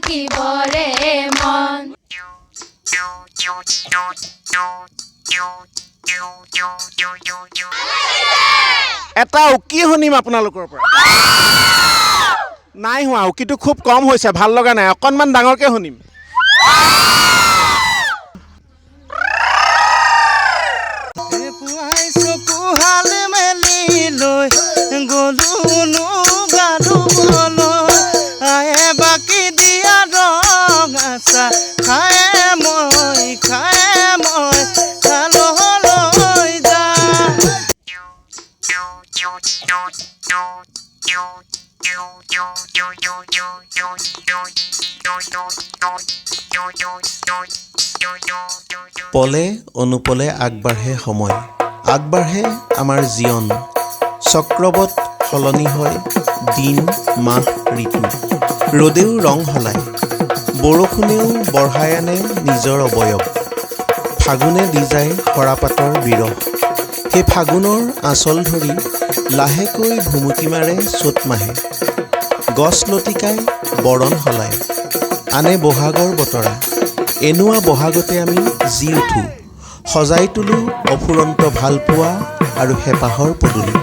থাকিবৰে মন এটা উকি শুনিম আপোনালোকৰ পৰা নাই হোৱা উকিটো খুব কম হৈছে ভাল লগা নাই অকণমান ডাঙৰকৈ শুনিম পলে অনুপলে আগবাঢ়ে সময় আগবাঢ়ে আমাৰ জীৱন চক্ৰবত সলনি হয় দিন মাহ ঋতু ৰ'দেও ৰং সলায় বৰষুণেও বঢ়াই আনে নিজৰ অৱয়ব ফাগুনে দি যায় সৰাপাতৰ বিৰহ সেই ফাগুনৰ আঁচল ধৰি লাহেকৈ ভুমুকি মাৰে চ'ত মাহে গছ লতিকাই বৰণ সলায় আনে বহাগৰ বতৰা এনুৱা বহাগতে আমি জি উঠো সজাই তোলো অফুৰন্ত ভালপোৱা আৰু হেঁপাহৰ পদূলি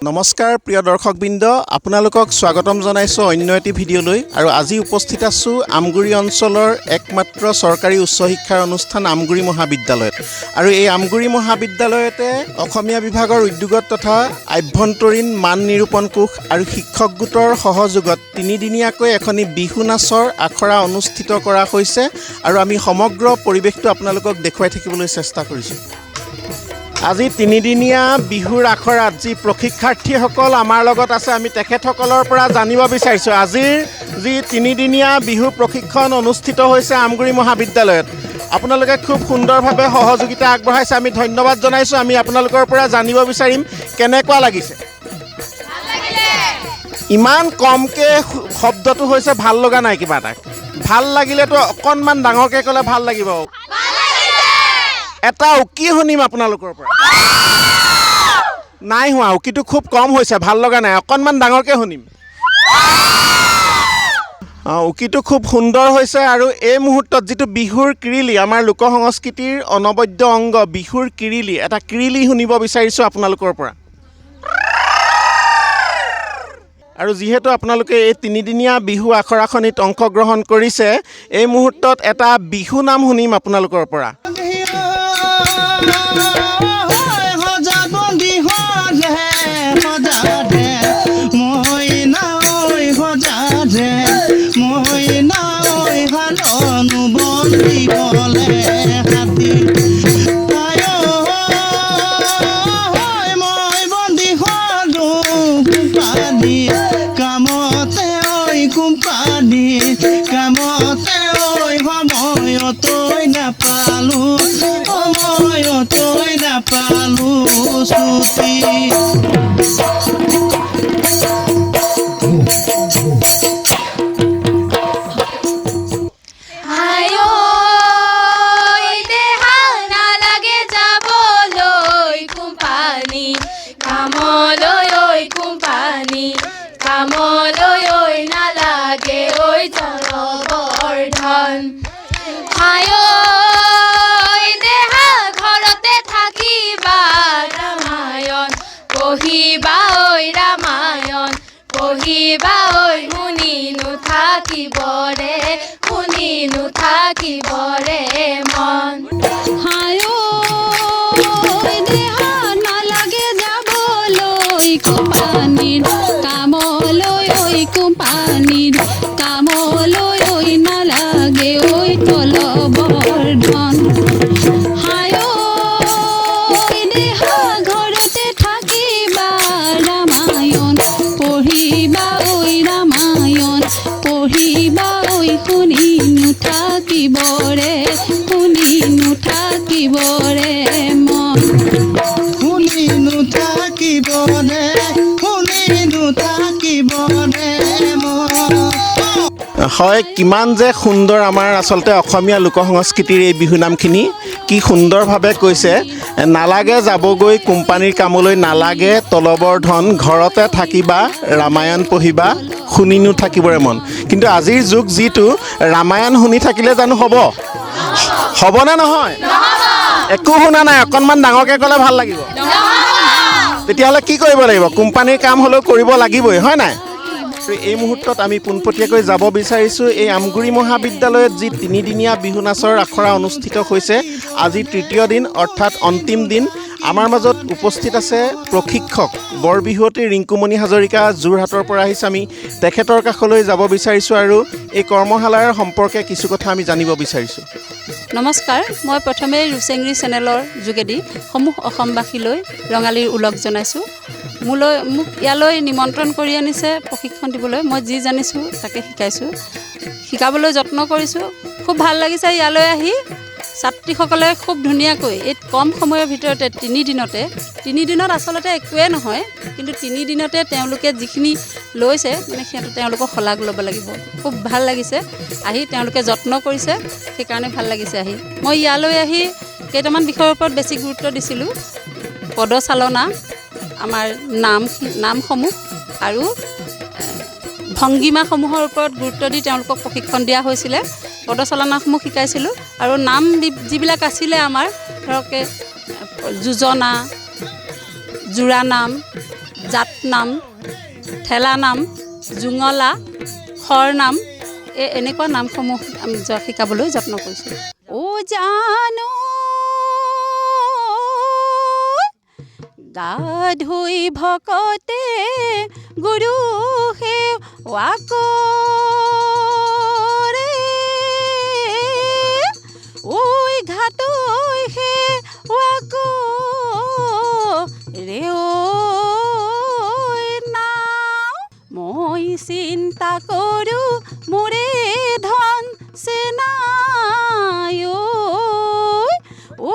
নমস্কাৰ প্ৰিয় দৰ্শকবৃন্দ আপোনালোকক স্বাগতম জনাইছোঁ অন্য এটি ভিডিঅ'লৈ আৰু আজি উপস্থিত আছোঁ আমগুৰি অঞ্চলৰ একমাত্ৰ চৰকাৰী উচ্চ শিক্ষাৰ অনুষ্ঠান আমগুৰি মহাবিদ্যালয়ত আৰু এই আমগুৰি মহাবিদ্যালয়তে অসমীয়া বিভাগৰ উদ্যোগত তথা আভ্যন্তৰীণ মান নিৰূপণ কোষ আৰু শিক্ষক গোটৰ সহযোগত তিনিদিনীয়াকৈ এখনি বিহু নাচৰ আখৰা অনুষ্ঠিত কৰা হৈছে আৰু আমি সমগ্ৰ পৰিৱেশটো আপোনালোকক দেখুৱাই থাকিবলৈ চেষ্টা কৰিছোঁ আজি তিনিদিনীয়া বিহুৰ আখৰাত যি প্ৰশিক্ষাৰ্থীসকল আমাৰ লগত আছে আমি তেখেতসকলৰ পৰা জানিব বিচাৰিছোঁ আজিৰ যি তিনিদিনীয়া বিহু প্ৰশিক্ষণ অনুষ্ঠিত হৈছে আমগুৰি মহাবিদ্যালয়ত আপোনালোকে খুব সুন্দৰভাৱে সহযোগিতা আগবঢ়াইছে আমি ধন্যবাদ জনাইছোঁ আমি আপোনালোকৰ পৰা জানিব বিচাৰিম কেনেকুৱা লাগিছে ইমান কমকৈ শব্দটো হৈছে ভাল লগা নাই কিবা এটা ভাল লাগিলেতো অকণমান ডাঙৰকৈ ক'লে ভাল লাগিব এটা উকি শুনিম আপোনালোকৰ পৰা নাই হোৱা উকিটো খুব কম হৈছে ভাল লগা নাই অকণমান ডাঙৰকৈ শুনিম উকিটো খুব সুন্দৰ হৈছে আৰু এই মুহূৰ্তত যিটো বিহুৰ কিৰিলি আমাৰ লোক সংস্কৃতিৰ অনবদ্য অংগ বিহুৰ কিৰিলি এটা কিৰিলি শুনিব বিচাৰিছোঁ আপোনালোকৰ পৰা আৰু যিহেতু আপোনালোকে এই তিনিদিনীয়া বিহু আখৰাখনিত অংশগ্ৰহণ কৰিছে এই মুহূৰ্তত এটা বিহু নাম শুনিম আপোনালোকৰ পৰা থাকিবৰে মন নালাগে যাবলৈ কোম্পানীৰ কামলৈ কোম্পানীৰ কামলৈ নালাগে তলবৰ ধন দেহা ঘৰতে থাকিবা ৰামায়ণ পঢ়িবা ৰামায়ণ পঢ়িবা শুনি নুঠাকিবৰে মন হয় কিমান যে সুন্দৰ আমাৰ আচলতে অসমীয়া লোক সংস্কৃতিৰ এই বিহু নামখিনি কি সুন্দৰভাৱে কৈছে নালাগে যাবগৈ কোম্পানীৰ কামলৈ, নালাগে তলবৰ ধন, ঘৰতে থাকিবা ৰামায়ণ পঢ়িবা, শুনিনো থাকিবৰে মন। কিন্তু আজিৰ যুগ যিটো, ৰামায়ণ শুনি থাকিলে জানো হ'বনে নহয়? একো শুনা নাই, অকণমান ডাঙৰকৈ ক'লে ভাল লাগিব। তেতিয়াহ'লে কি কৰিব লাগিব? কোম্পানীৰ কাম হ'লেও কৰিব লাগিবই, হয় নাই? এই মুহূৰ্তত আমি পোনপটীয়াকৈ যাব বিচাৰিছোঁ এই আমগুৰি মহাবিদ্যালয়ত যি 3দিনীয়া বিহু নাচৰ আখৰা অনুষ্ঠিত হৈছে। আজি 3য় দিন অৰ্থাৎ অন্তিম দিন। আমাৰ মাজত উপস্থিত আছে প্ৰশিক্ষক বৰবিহুৱতী ৰিংকুমণি হাজৰিকা, যোৰহাটৰ পৰা আহিছে। আমি তেখেতৰ কাষলৈ যাব বিচাৰিছোঁ আৰু এই কৰ্মশালাৰ সম্পৰ্কে কিছু কথা আমি জানিব বিচাৰিছোঁ। নমস্কাৰ, মই প্ৰথমে ৰুচেংৰি চেনেলৰ যোগেদি সমূহ অসমবাসীলৈ ৰঙালীৰ ওলগ জনাইছোঁ। মোক ইয়ালৈ নিমন্ত্ৰণ কৰি আনিছে প্ৰশিক্ষণ দিবলৈ। মই যি জানিছোঁ তাকে শিকাইছোঁ, শিকাবলৈ যত্ন কৰিছোঁ। খুব ভাল লাগিছে ইয়ালৈ আহি। ছাত্ৰীসকলে খুব ধুনীয়াকৈ এই কম সময়ৰ ভিতৰতে 3 দিনত আচলতে একোৱে নহয়, কিন্তু 3 দিনতে তেওঁলোকে যিখিনি লৈছে মানে তেওঁলোকক শলাগ ল'ব লাগিব। খুব ভাল লাগিছে আহি, তেওঁলোকে যত্ন কৰিছে, সেইকাৰণে ভাল লাগিছে আহি। মই ইয়ালৈ আহি কেইটামান বিষয়ৰ ওপৰত বেছি গুৰুত্ব দিছিলোঁ। পদচালনা, আমাৰ নামসমূহ আৰু ভংগীমাসমূহৰ ওপৰত গুৰুত্ব দি তেওঁলোকক প্ৰশিক্ষণ দিয়া হৈছিলে। পদচালনাসমূহ শিকাইছিলোঁ আৰু নাম যিবিলাক আছিলে আমাৰ, ধৰক যোজনা, জোৰা নাম, জাত নাম, ঠেলা নাম, জোঙলা, খৰ নাম, এনেকুৱা নামসমূহ আমি শিকাবলৈ যত্ন কৰিছোঁ। জানো গা ধুই ভকতে গুৰু সেৱা কৰে, ঐ ঘাটৈ সেৱা কৰে নাও। মই চিন্তা কৰোঁ মোৰে ধন চেনাই, ঐ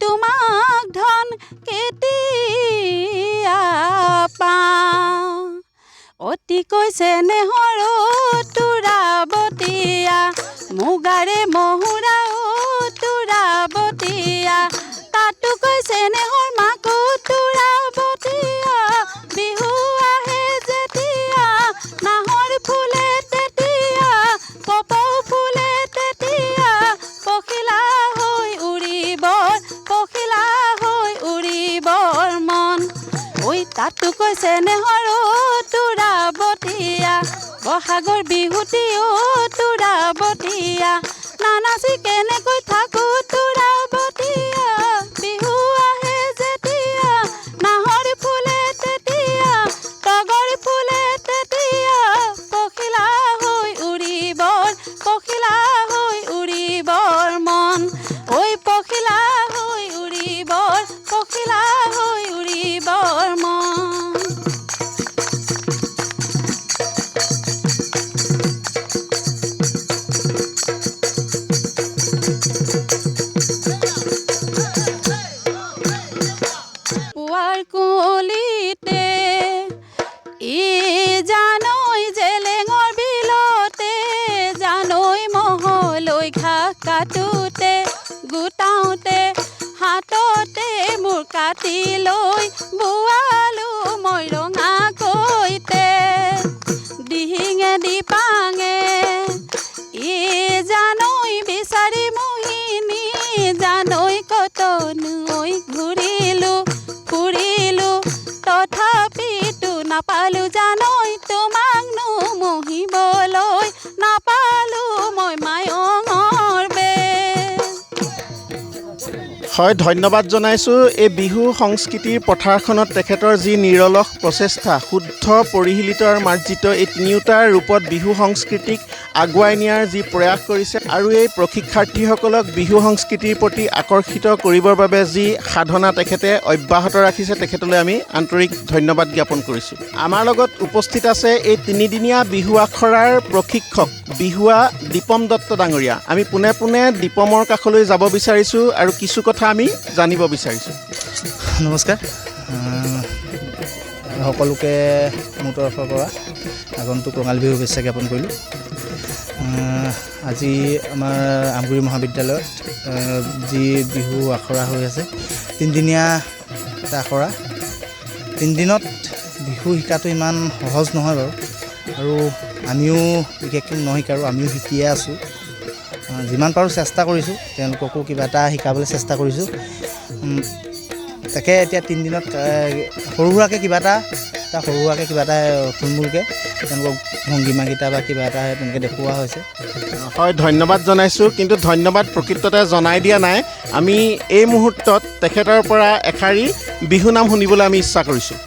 তোমাক ধন কেতিয়া পাওঁ। অতিকৈ চেনেহৰ তোৰাবতীয়া, মুগাৰে মহুৰা তোৰাবতীয়া, তাতোকৈ চেনেহৰ মাকো তোৰাবতীয়া। বিহু আহে যেতিয়া নাহৰ ফুলে তেতিয়া, কপৌ ফুলে তেতিয়া, পখিলা হৈ উৰিবৰ মন। ঐ তাতোকৈ চেনেহৰ তোৰাবতীয়া, বহাগৰ বিহুতি তোৰাবতীয়া, নানাচি কেনেকৈ থাকোঁ তোৰাবতীয়া। বিহু আহে যেতিয়া নাহৰ ফুলে তেতিয়া, তগৰ ফুলে তেতিয়া, পখিলা হৈ উৰিবৰ মন। ঐ পখিলা হৈ উৰিবৰ মন। পুৱাৰ কুঁৱলীতে জানৈ জেলেঙৰ বিলতে, জানৈ মহলৈ ঘাঁহ কাটোতে, গোটাওঁতে হাততে মোৰ কাটি লৈ, বোৱালো মই ৰঙা কৈতে, দিহিঙে দিপাঙে জানৈ বিচাৰি মোহিনী, জানৈ কত নৈ ফুৰিলো তথাপিতো নাপালো জানৈ, তোমাক নো মহিবলৈ নাপালো মই মায়ঙৰ বেল। হয়, ধন্যবাদ জনাইছোঁ। এই বিহু সংস্কৃতিৰ পথাৰখনত তেখেতৰ যি নিৰলস প্ৰচেষ্টা, শুদ্ধ পৰিশীলিত আৰু মাৰ্জিত এই তিনিওটা ৰূপত বিহু সংস্কৃতিক আগুৱাই নিয়াৰ যি প্ৰয়াস কৰিছে আৰু এই প্ৰশিক্ষাৰ্থীসকলক বিহু সংস্কৃতিৰ প্ৰতি আকৰ্ষিত কৰিবৰ বাবে যি সাধনা তেখেতে অব্যাহত ৰাখিছে, তেখেতলৈ আমি আন্তৰিক ধন্যবাদ জ্ঞাপন কৰিছোঁ। আমাৰ লগত উপস্থিত আছে এই 3দিনীয়া বিহু আখৰাৰ প্ৰশিক্ষক বিহুৱা দীপম দত্ত ডাঙৰীয়া। আমি পোনে পোনে দীপমৰ কাষলৈ যাব বিচাৰিছোঁ আৰু কিছু কথা আমি জানিব বিচাৰিছোঁ। নমস্কাৰ, সকলোকে মোৰ তৰফৰ পৰা আগন্তুক ৰঙালী বিহুৰ শুভেচ্ছা জ্ঞাপন কৰিলোঁ। আজি আমাৰ আমগুৰি মহাবিদ্যালয়ত যি বিহু আখৰা হৈ আছে, 3দিনীয়া এটা আখৰা। 3 দিনত বিহু শিকাটো ইমান সহজ নহয় বাৰু, আৰু আমিও বিশেষকৈ নিশিকাৰো, আমিও শিকিয়ে আছোঁ। যিমান পাৰোঁ চেষ্টা কৰিছোঁ, তেওঁলোককো কিবা এটা শিকাবলৈ চেষ্টা কৰিছোঁ। তাকে এতিয়া 3 দিনত সৰু সুৰাকৈ কিবা এটা থুলমূলকৈ তেওঁলোকক ভংগীমাকেইটা বা কিবা এটা তেনেকৈ দেখুওৱা হৈছে। হয়, ধন্যবাদ জনাইছোঁ, কিন্তু ধন্যবাদ প্ৰকৃততে জনাই দিয়া নাই। আমি এই মুহূৰ্তত তেখেতৰ পৰা এষাৰি বিহুনাম শুনিবলৈ আমি ইচ্ছা কৰিছোঁ।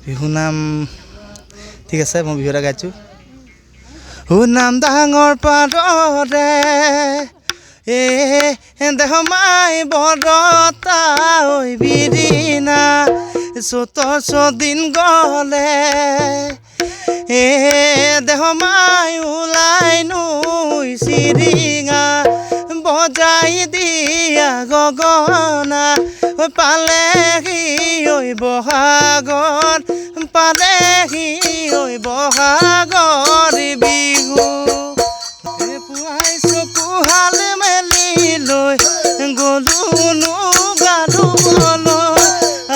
বিহুনাম ঠিক আছে, মই বিহু এটা গাইছোঁ। সুনাম ডাঙৰ পাৰৰে দেহ মাই বৰতা ঐ বিৰিণা, চতৰ ছদিন গ'লে দেহ মাই ওলাই নৈ চিৰিঙা, বজাই দিয়া গগনা পালেহি ঐ বহাগত, পালেহি ঐ বহাগৰ বিহু। পুৱাই চকুহাল মেলি লৈ গ'লো গাৰুবলৈ,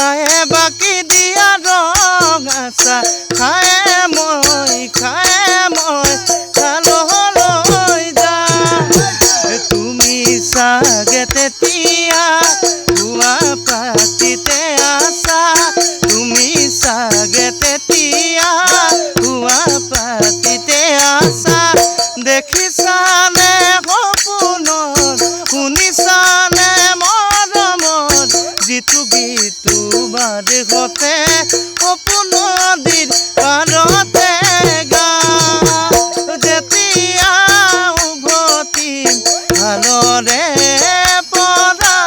আয়ে বাকী দিয়া ৰঙা চাহ খায়ে মই খাললৈ যাম। তুমি চাগে তেতিয়া পুৱা পাতিতে আছা, তুমি চাগে তেতিয়া পুৱা পাতিতে আছা। দেখিছানে সপোনত, শুনিছানে মৰমত, যিটো গীত বাৰিষতে সপোন নদীৰ পাৰতে গা। যেতিয়া উভতি ভালৰে পৰা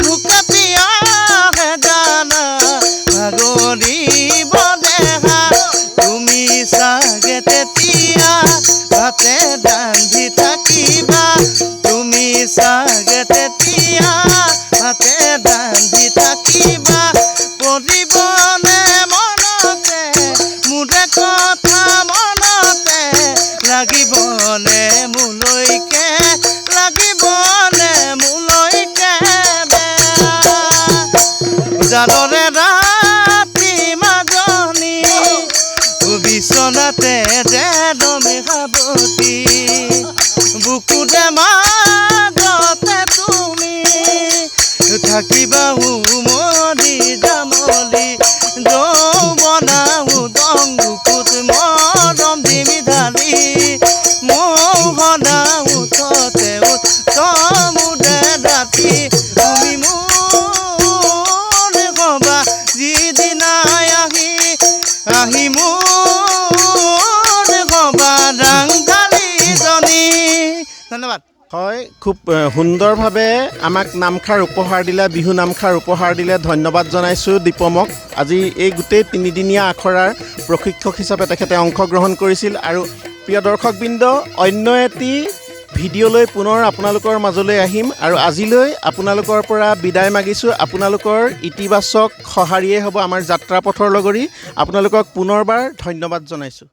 মোকে পিয়াহে জানা ভাগৰিব দেহা। তুমি চাগে তেতিয়া ভাতে ৰান্ধি থাকিবা, তুমি চাগে তেতিয়া ভাতে ৰান্ধি থাকিবা। পৰিবনে মনতে মোৰে কথা মনতে, লাগিবনে মোলৈকে বেয়া। জালৰে ৰাতি মাজনী বিচনাতে যে দমে সাৱতি, বুকুৰে মাজতে তুমি থাকিবা উমলি জামলি। যৌৱনা উদং বুকুত মৰম দিমি ঢালি, মোহনা উঠতে উত্তমোৰে ৰাতি। তুমি মোৰ কবা যিদিনাই আহি মোৰ কবা ৰাংঢালীজনী। ধন্যবাদ। হয়, খুব সুন্দৰভাৱে আমাক নামষাৰ উপহাৰ দিলে, বিহু নামষাৰ উপহাৰ দিলে। ধন্যবাদ জনাইছোঁ দীপমক। আজি এই গোটেই 3দিনীয়া আখৰাৰ প্ৰশিক্ষক হিচাপে তেখেতে অংশগ্ৰহণ কৰিছিল। আৰু প্ৰিয় দৰ্শকবৃন্দ, অন্য এটি ভিডিঅ' লৈ পুনৰ আপোনালোকৰ মাজলৈ আহিম, আৰু আজিলৈ আপোনালোকৰ পৰা বিদায় মাগিছোঁ। আপোনালোকৰ ইতিবাচক সঁহাৰিয়ে হ'ব আমাৰ যাত্ৰা পথৰ লগৰী। আপোনালোকক পুনৰবাৰ ধন্যবাদ জনাইছোঁ।